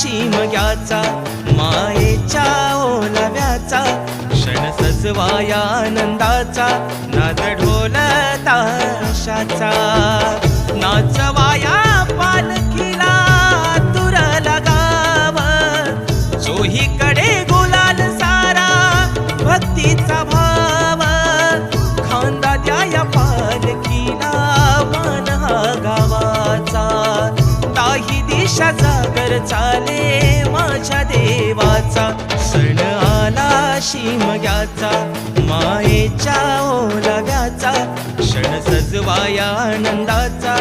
शिमग्याचा, मायेच्या ओलाव्याचा, क्षण सजवाया आनंदाचा, नाद ढोल ताशाचा, नाचवाया पालखीला तुरला गाव, चोहीकडे गुलाल सारा भक्तीचा भाव, खांदा द्या या पालखीला मान हा गावाचा, ताही दिशा जागर चाले माझ्या देवाचा, सण आला शिमग्याचा, मायेच्या ओलाव्याचा, क्षण सजवाया आनंदाचा,